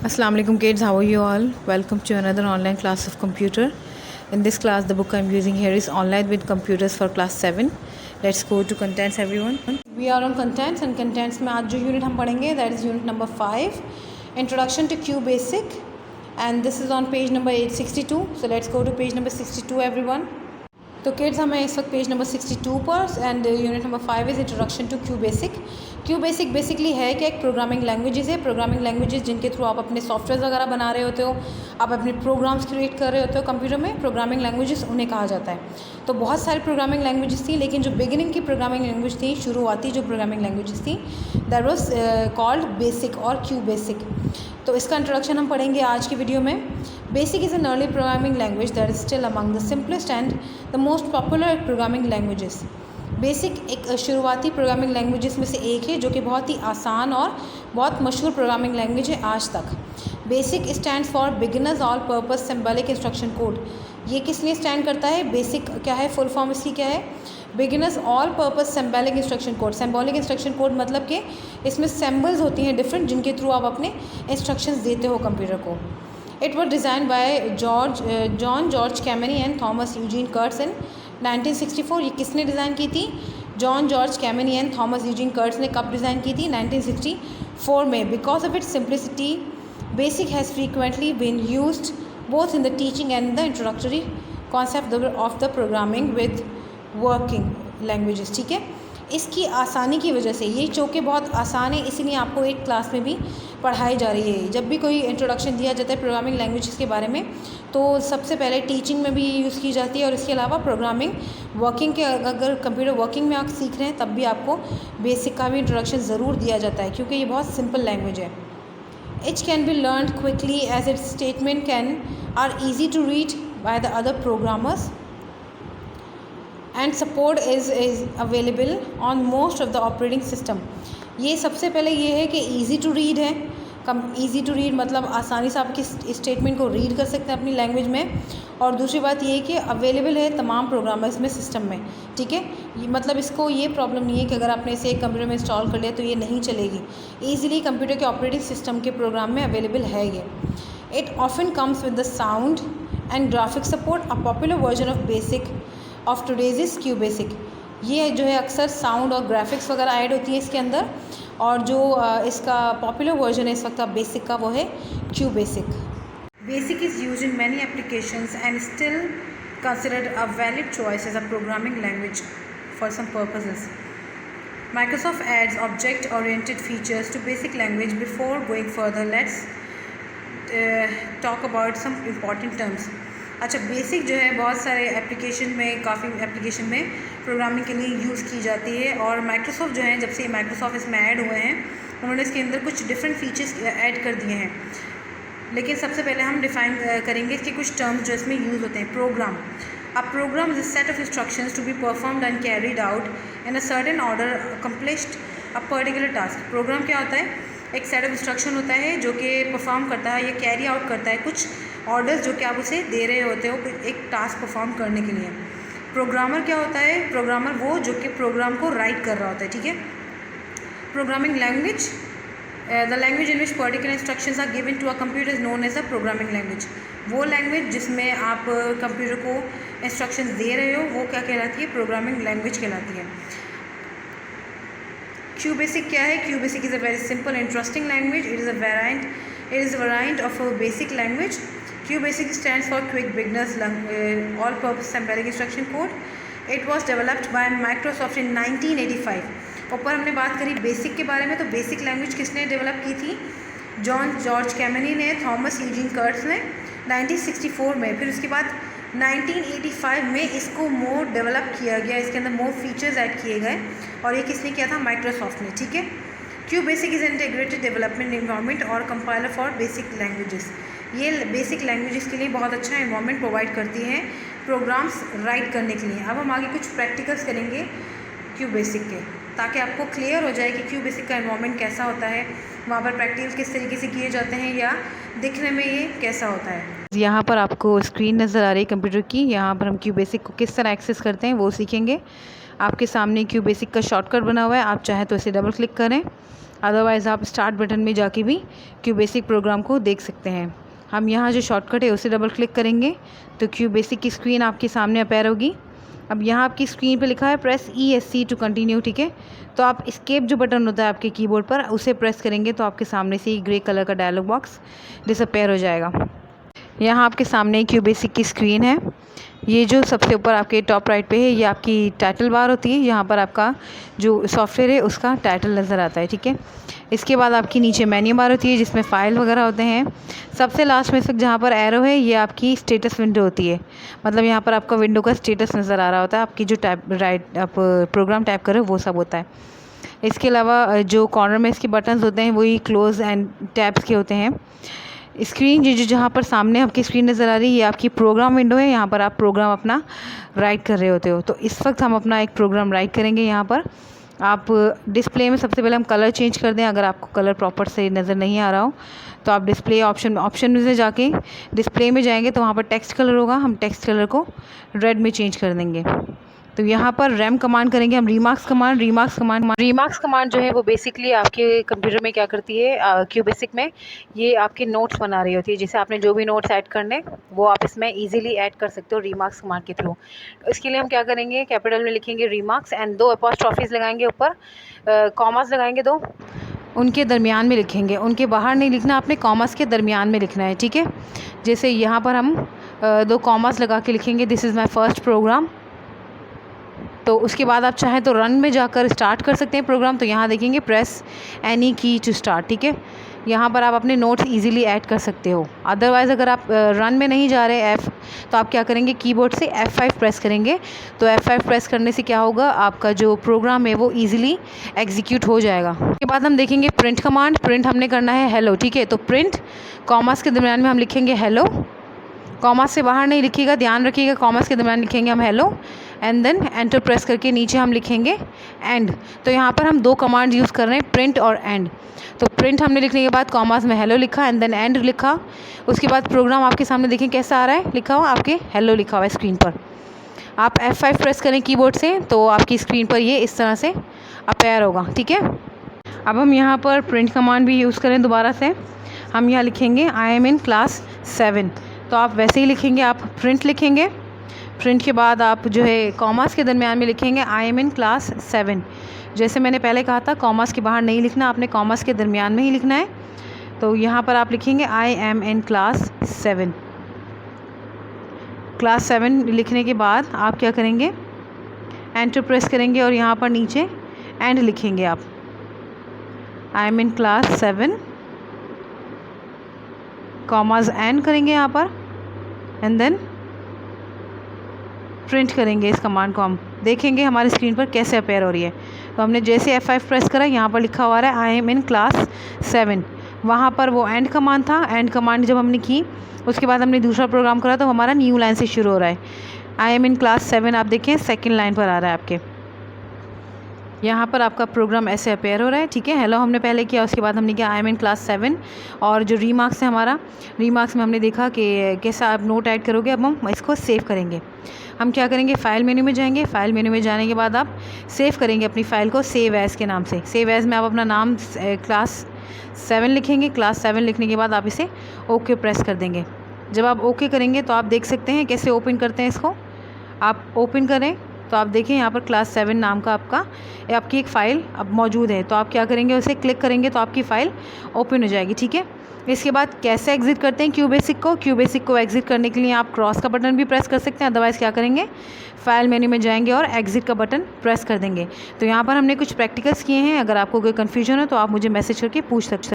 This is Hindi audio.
Assalamu alaikum kids, how are you all? Welcome to another online class of computer. In this class the book I'm using here is Online with Computers for class 7. Let's go to contents everyone. We are on contents and contents में आज जो unit हम पढ़ेंगे that is unit number 5, Introduction to QBasic, and this is on page number 862. So let's go to page number 62 everyone. तो किड्स हमें इस वक्त पेज नंबर 62 पर and unit number 5 is introduction to Q basic basically है कि एक प्रोग्रामिंग लैंग्वेजेस है, प्रोग्रामिंग लैंग्वेजेस जिनके थ्रू आप अपने सॉफ्टवेयर वगैरह बना रहे होते हो, आप अपने प्रोग्राम्स क्रिएट कर रहे होते हो कंप्यूटर में, प्रोग्रामिंग लैंग्वेजेस उन्हें कहा जाता है। तो बहुत सारी प्रोग्रामिंग लैंग्वेजेस थी, लेकिन जो बिगिनिंग की प्रोग्रामिंग लैंग्वेज थी, शुरुआती जो प्रोग्रामिंग लैंग्वेजेस थी, दैट वाज कॉल्ड बेसिक और क्यू बेसिक। तो इसका इंट्रोडक्शन हम पढ़ेंगे आज की वीडियो में। Basic is an early programming language that is still among the simplest and the most popular programming languages. Basic एक शुरुआती प्रोग्रामिंग लैंग्वेजेस में से एक है जो कि बहुत ही आसान और बहुत मशहूर प्रोग्रामिंग लैंग्वेज है आज तक। Basic stand for beginners all purpose symbolic instruction code. ये किस लिए स्टैंड करता है? बेसिक क्या है, फुल फॉर्म इसकी क्या है? Beginners all purpose symbolic instruction code. Symbolic instruction code मतलब कि इसमें सिंबल्स होती हैं डिफरेंट, जिनके थ्रू आप अपने इंस्ट्रक्शंस देते हो कंप्यूटर को। It was design by John George Kemeny and Thomas Eugene Kurtz in 1964। ये किसने डिज़ाइन की थी? John George Kemeny and Thomas Eugene Kurtz ने कब डिज़ाइन की थी? 1964 में। Because of its simplicity BASIC has frequently been used both in the teaching and the introductory concept of the programming with working languages. ठीक है, इसकी आसानी की वजह से, ये चौके बहुत आसान है, इसीलिए आपको 8 क्लास में भी पढ़ाई जा रही है। जब भी कोई इंट्रोडक्शन दिया जाता है प्रोग्रामिंग लैंग्वेजेस के बारे में, तो सबसे पहले टीचिंग में भी यूज़ की जाती है, और इसके अलावा प्रोग्रामिंग वर्किंग के, अगर कंप्यूटर वर्किंग में आप सीख रहे हैं तब भी आपको बेसिक का भी इंट्रोडक्शन ज़रूर दिया जाता है, क्योंकि ये बहुत सिंपल लैंग्वेज है। It can be learn quickly as it statement can are easy to read by the other programmers and support is available on most of the operating system. ये सबसे पहले ये है कि ईज़ी टू रीड है। ईज़ी टू रीड मतलब आसानी से आपकी स्टेटमेंट को रीड कर सकते हैं अपनी लैंग्वेज में, और दूसरी बात ये है कि अवेलेबल है तमाम प्रोग्रामर्स में सिस्टम में। ठीक है, ये मतलब इसको ये प्रॉब्लम नहीं है कि अगर आपने इसे एक कंप्यूटर में इंस्टॉल कर लिया तो ये नहीं चलेगी, ईजिली कंप्यूटर के ऑपरेटिंग सिस्टम के प्रोग्राम में अवेलेबल है ये। It often comes with the sound and graphic support. A popular version of basic of today's is Q basic. ये जो है अक्सर साउंड और ग्राफिक्स वगैरह ऐड होती है इसके अंदर, और जो इसका पॉपुलर वर्जन है इस वक्त बेसिक का वो है Q basic. Basic is use in many applications and still considered a valid choice as a programming language for some purposes. Microsoft adds object-oriented features to basic language. Before going further, let's talk about some important terms. अच्छा, बेसिक जो है बहुत सारे एप्लीकेशन में, काफ़ी एप्लीकेशन में प्रोग्रामिंग के लिए यूज़ की जाती है, और माइक्रोसॉफ्ट जो है जब से माइक्रोसॉफ्ट इसमें ऐड हुए हैं, उन्होंने इसके अंदर कुछ डिफरेंट फीचर्स ऐड कर दिए हैं। लेकिन सबसे पहले हम डिफ़ाइन करेंगे इसके कुछ टर्म्स जो इसमें यूज़ होते हैं। Program. A program is a set of instructions to be performed and carried out in a certain order accomplished a particular task. Program क्या होता है? एक सेट ऑफ इंस्ट्रक्शन होता है जो कि परफॉर्म करता है या कैरी आउट करता है कुछ ऑर्डर्स जो कि आप उसे दे रहे होते हो एक टास्क परफॉर्म करने के लिए। प्रोग्रामर क्या होता है? प्रोग्रामर वो जो कि प्रोग्राम को राइट कर रहा होता है। ठीक है। Programming language, the language in which particular instructions are given to a computer is known as a programming language. वो लैंग्वेज जिसमें आप कंप्यूटर को इंस्ट्रक्शंस दे रहे हो वो क्या कहलाती है? प्रोग्रामिंग लैंग्वेज कहलाती है। क्यू बेसिक क्या है? Q basic is a very simple interesting language. It is a variant of a basic language. QBasic stands for Quick Beginners All-Purpose Symbolic Instruction Code. It was developed by Microsoft in 1985. ऊपर हमने बात करी बेसिक के बारे में, तो बेसिक लैंग्वेज किसने डेवलप की थी? जॉन जॉर्ज कैमनी ने, थॉमस यूजीन कर्ट्स ने 1964 में। फिर उसके बाद 1985 में इसको मोर डेवलप किया गया, इसके अंदर मोर फीचर्स ऐड किए गए, और ये किसने किया था? माइक्रोसॉफ्ट ने। ठीक है। QBasic is integrated development environment और कंपाइलर फॉर बेसिक लैंग्वेजेस। ये बेसिक लैंग्वेजेस के लिए बहुत अच्छा इन्वायरमेंट प्रोवाइड करती है प्रोग्राम्स राइट करने के लिए। अब हम आगे कुछ प्रैक्टिकल्स करेंगे क्यू बेसिक के, ताकि आपको क्लियर हो जाए कि क्यू बेसिक का इन्वायरमेंट कैसा होता है, वहाँ पर प्रैक्टिकल किस तरीके से किए जाते हैं, या दिखने में ये कैसा होता है। यहाँ पर आपको स्क्रीन नज़र आ रही है कंप्यूटर की। यहाँ पर हम क्यू बेसिक को किस तरह एक्सेस करते हैं वो सीखेंगे। आपके सामने क्यू बेसिक का शॉर्टकट बना हुआ है, आप चाहें तो इसे डबल क्लिक करें अदरवाइज़ आप स्टार्ट बटन में जाके भी क्यूबेसिक प्रोग्राम को देख सकते हैं। हम यहाँ जो शॉर्टकट है उसे डबल क्लिक करेंगे तो क्यूबेसिक की स्क्रीन आपके सामने अपीयर होगी। अब यहाँ आपकी स्क्रीन पे लिखा है प्रेस ESC टू कंटिन्यू, ठीक है। तो आप एस्केप जो बटन होता है आपके कीबोर्ड पर उसे प्रेस करेंगे तो आपके सामने से ही ग्रे कलर का डायलॉग बॉक्स डिसअपीयर हो जाएगा। यहाँ आपके सामने क्यूबेसिक की स्क्रीन है। ये जो सबसे ऊपर आपके टॉप राइट पे है ये आपकी टाइटल बार होती है। यहाँ पर आपका जो सॉफ्टवेयर है उसका टाइटल नज़र आता है, ठीक है। इसके बाद आपकी नीचे मेन्यू बार होती है जिसमें फ़ाइल वगैरह होते हैं। सबसे लास्ट में से जहाँ पर एरो है ये आपकी स्टेटस विंडो होती है, मतलब यहाँ पर आपका विंडो का स्टेटस नज़र आ रहा होता है। आपकी जो आप प्रोग्राम टाइप कर रहे हो वो सब होता है। इसके अलावा जो कॉर्नर में इसके बटन्स होते हैं वही क्लोज़ एंड टैब्स के होते हैं। स्क्रीन जो जहाँ पर सामने आपकी स्क्रीन नज़र आ रही है ये आपकी प्रोग्राम विंडो है। यहाँ पर आप प्रोग्राम अपना राइट कर रहे होते हो। तो इस वक्त हम अपना एक प्रोग्राम राइट करेंगे। यहाँ पर आप डिस्प्ले में सबसे पहले हम कलर चेंज कर दें। अगर आपको कलर प्रॉपर से नज़र नहीं आ रहा हो तो आप डिस्प्ले ऑप्शन में से जाके डिस्प्ले में जाएंगे तो वहाँ पर टेक्स्ट कलर होगा। हम टेक्स्ट कलर को रेड में चेंज कर देंगे। तो यहाँ पर रैम कमांड करेंगे हम रीमार्क्स कमांड जो है वो बेसिकली आपके कंप्यूटर में क्या करती है, क्यूबेसिक में ये आपके नोट्स बना रही होती है। जैसे आपने जो भी नोट्स ऐड करने वो आप इसमें इजीली ऐड कर सकते हो रीमार्क्स कमांड के थ्रू। तो इसके लिए हम क्या करेंगे, कैपिटल में लिखेंगे रीमार्क्स एंड 2 अपॉस्ट्रॉफीज लगाएंगे, ऊपर कॉमास लगाएंगे 2, उनके दरमियान में लिखेंगे। उनके बाहर नहीं लिखना, आपने कॉमास के दरमियान में लिखना है, ठीक है। जैसे यहाँ पर हम 2 कॉमास लगा के लिखेंगे this is my first program. तो उसके बाद आप चाहें तो रन में जाकर स्टार्ट कर सकते हैं प्रोग्राम। तो यहाँ देखेंगे प्रेस एनी की टू स्टार्ट, ठीक है। यहाँ पर आप अपने नोट्स इजीली ऐड कर सकते हो। अदरवाइज़ अगर आप रन में नहीं जा रहे तो आप क्या करेंगे, कीबोर्ड से F5 प्रेस करेंगे। तो F5 प्रेस करने से क्या होगा, आपका जो प्रोग्राम है वो ईजिली एग्जीक्यूट हो जाएगा। उसके बाद हम देखेंगे प्रिंट कमांड। प्रिंट हमने करना है हेलो, ठीक है। तो प्रिंट कॉमास के दरमियान में हम लिखेंगे हेलो, कॉमास से बाहर नहीं लिखिएगा, ध्यान रखिएगा। कॉमास के दरमियान लिखेंगे हम hello and then enter press करके नीचे हम लिखेंगे एंड। तो यहाँ पर हम 2 कमांड यूज़ कर रहे हैं, प्रिंट और एंड। तो प्रिंट हमने लिखने के बाद कॉमास में हेलो लिखा एंड देन एंड लिखा। उसके बाद प्रोग्राम आपके सामने देखें कैसा आ रहा है, लिखा हुआ आपके हेलो लिखा हुआ है स्क्रीन पर। आप F5 प्रेस करें कीबोर्ड से तो आपकी स्क्रीन पर ये इस तरह से अपीयर होगा, ठीक है। अब हम यहाँ पर प्रिंट कमांड भी यूज़ करें दोबारा से। हम यहाँ लिखेंगे आई एम इन क्लास 7। तो आप वैसे ही लिखेंगे, आप प्रिंट लिखेंगे। प्रिंट के बाद आप जो है कॉमास के दरमियान में लिखेंगे आई एम इन क्लास 7। जैसे मैंने पहले कहा था कॉमास के बाहर नहीं लिखना, आपने कॉमास के दरमियान में ही लिखना है। तो यहाँ पर आप लिखेंगे I am in class 7। Class 7 लिखने के बाद आप क्या करेंगे, एंटर प्रेस करेंगे और यहाँ पर नीचे एंड लिखेंगे। आप I am in class 7 commas and करेंगे यहाँ पर एंड देन प्रिंट करेंगे। इस कमांड को हम देखेंगे हमारी स्क्रीन पर कैसे अपीयर हो रही है। तो हमने जैसे F5 प्रेस करा, यहाँ पर लिखा हुआ है आई एम इन क्लास 7। वहाँ पर वो एंड कमांड था। एंड कमांड जब हमने की उसके बाद हमने दूसरा प्रोग्राम करा तो हमारा न्यू लाइन से शुरू हो रहा है। आई एम इन क्लास 7 आप देखें सेकेंड लाइन पर आ रहा है आपके। यहाँ पर आपका प्रोग्राम ऐसे अपीयर हो रहा है, ठीक है। हेलो हमने पहले किया, उसके बाद हमने किया आई एम इन क्लास 7। और जो रीमार्क्स है हमारा, रीमार्क्स में हमने देखा कि कैसा आप नोट ऐड करोगे। अब हम इसको सेव करेंगे। हम क्या करेंगे, फ़ाइल मेन्यू में जाएंगे। फ़ाइल मेन्यू में जाने के बाद आप सेव करेंगे अपनी फ़ाइल को सेव एज़ के नाम से। सेव एज़ में आप अपना नाम क्लास 7 लिखेंगे। क्लास 7 लिखने के बाद आप इसे ओके प्रेस कर देंगे। जब आप ओके करेंगे तो आप देख सकते हैं कैसे ओपन करते हैं इसको। आप ओपन करें तो आप देखें यहाँ पर क्लास 7 नाम का आपकी एक फ़ाइल अब मौजूद है। तो आप क्या करेंगे, उसे क्लिक करेंगे तो आपकी फ़ाइल ओपन हो जाएगी, ठीक है। इसके बाद कैसे एग्ज़िट करते हैं क्यूबेसिक को एग्ज़िट करने के लिए आप क्रॉस का बटन भी प्रेस कर सकते हैं। अदरवाइज़ क्या करेंगे, फ़ाइल मेन्यू में जाएंगे और एग्ज़िट का बटन प्रेस कर देंगे। तो यहाँ पर हमने कुछ प्रैक्टिकल्स किए हैं। अगर आपको कोई कन्फ्यूजन हो तो आप मुझे मैसेज करके पूछ सकते हैं।